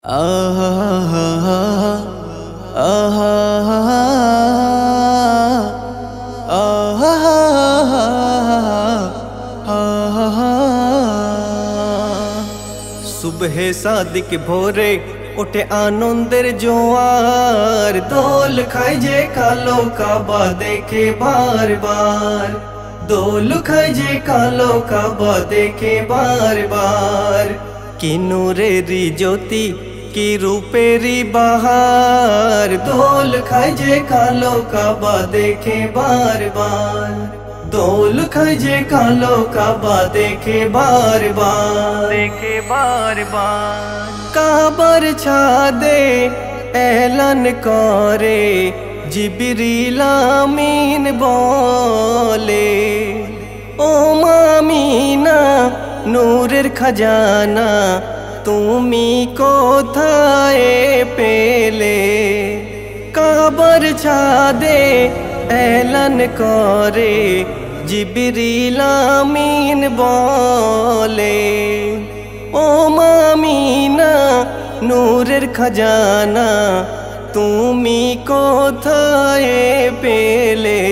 सुबह सादिक भोरे उठे आनंदेर जोआर, दोल खाए जे कालो काबा देखे बार बार, दोल खाए जे कालो काबा देखे बार बार। कि नूरेरी ज्योति की रूपेरी बहार, दोल खाए जे कालो काबा देखे बार बार, दोल खाए जे कालो काबा देखे बार बार, देखे बार बार। काबर छादे ऐलान करे जिब्रील आमीन बोले, ओ मामिना नूरेर खजाना तुमी कोथाय पेले। काबर छादे ऐलान करे जिब्रील आमीन बोले, ओ मामिना नूरेर खजाना तुमी कोथाय पेले।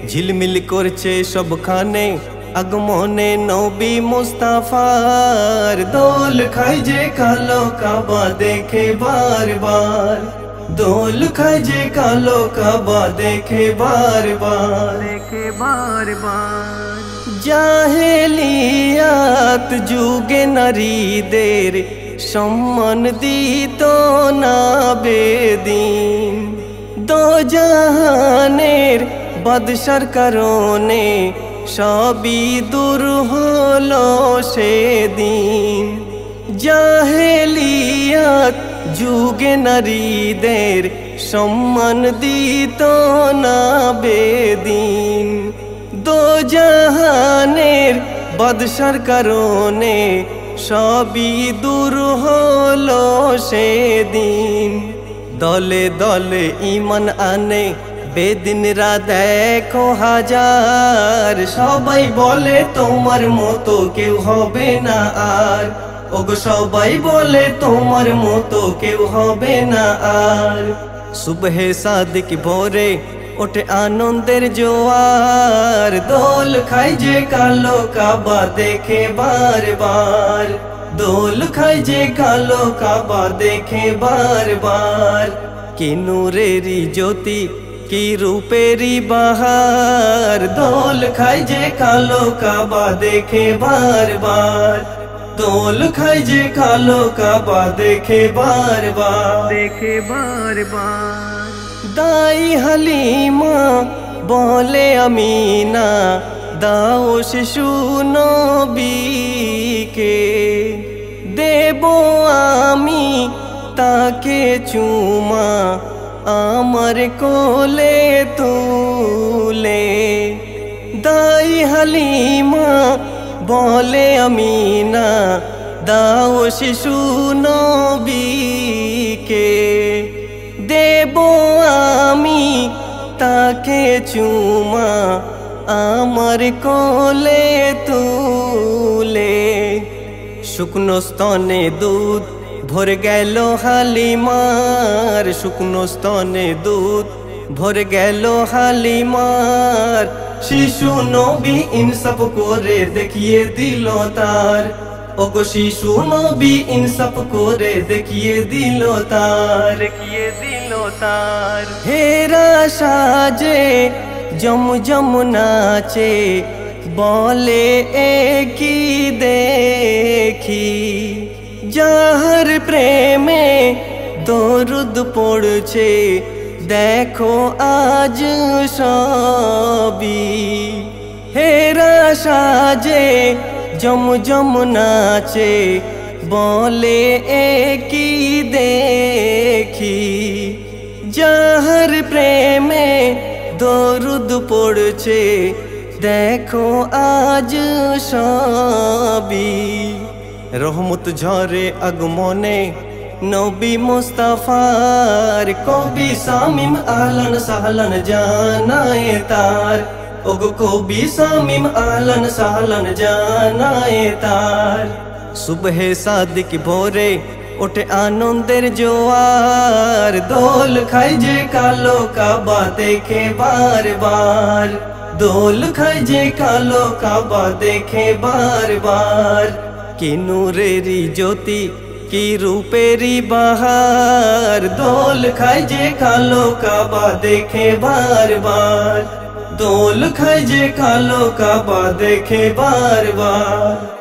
झिलमिल करछे सबखाने আগমনে নবী মুস্তাফার, দোল খায় যে কালো কাবা দেখে বার বার, দোল খায় যে কালো কাবা দেখে বার বার, দেখে বার বার। জাহেলিয়াত যুগে নারীদের সম্মান দিত না বেদিন, দোজাহানের বাদশার কারণে সবই দূর হলো সেদিন। জাহেলিয়াত যুগে নারীদের সম্মান দিত না বেদিন, দোজাহানের বাদশার কারণে সবই দূর হলো সেদিন। দলে দলে ঈমান আনে বেদিনরা দেখো হাজার, সবাই বলে তোমার মতো কেউ হবে না আর, ওগো সবাই বলে তোমার মতো কেউ হবে না আর। সুবহে সাদিক ভোরে ওঠে আনন্দের জোয়ার, দোল খায় যে কালো কাবা দেখে বার বার, দোল খায় যে কালো কাবা দেখে বার বার। কি নূরেরি জ্যোতি কি রূপেরি বাহার, দোল খায় যে কালো কাবা দেখে বার বার, দোল খায় যে কালো কাবা দেখে বার বার, দেখে বার বার। দাই হালিমা বলে আমিনা দাও শিশু নবীকে, দেব আমি তাকে চুমা আমার কোলে তুলে। দাই হালিমা বলে আমিনা দাও শিশু নবীকে, দেব আমি তাকে চুমা আমার কোলে তুলে। শুকনো স্তনে দুধ ভরে গেল হালিমার, শুকনো স্তনে দুধ ভরে গেল হালিমার। শিশু নবী ইনসাফ করে দেখিয়ে দিল তার, ওগো শিশু নবী ইনসাফ করে দেখিয়ে দিল তার, দেখিয়ে দিল তার। হেরা সাজে জমজম নাচে বলে কি দেখি, যাহার প্রেমে দরুদ পড়ছে দেখো আজ সবই। হেরা সাজে জমজম নাচে বলে কি দেখি, যাহার প্রেমে দরুদ পড়ছে দেখো আজ সবই। রহমত ঝরে আগমনে নবী মুস্তাফার, কবি শামীম আহলান সাহলান জানায়ে তার, ওগো কবি শামীম আহলান সাহলান জানায়ে তার। सुबह सादिक भोरे ওঠে আনন্দের জোয়ার। দোল খায় যে কালো কাবা দেখে বারবার, দোল খায় যে কালো কাবা দেখে বারবার। কি নূরেরই জ্যোতি, কি রূপেরই বাহার, দোল খায় যে কালো কাবা দেখে বারবার, দোল খায় যে কালো কাবা দেখে বারবার।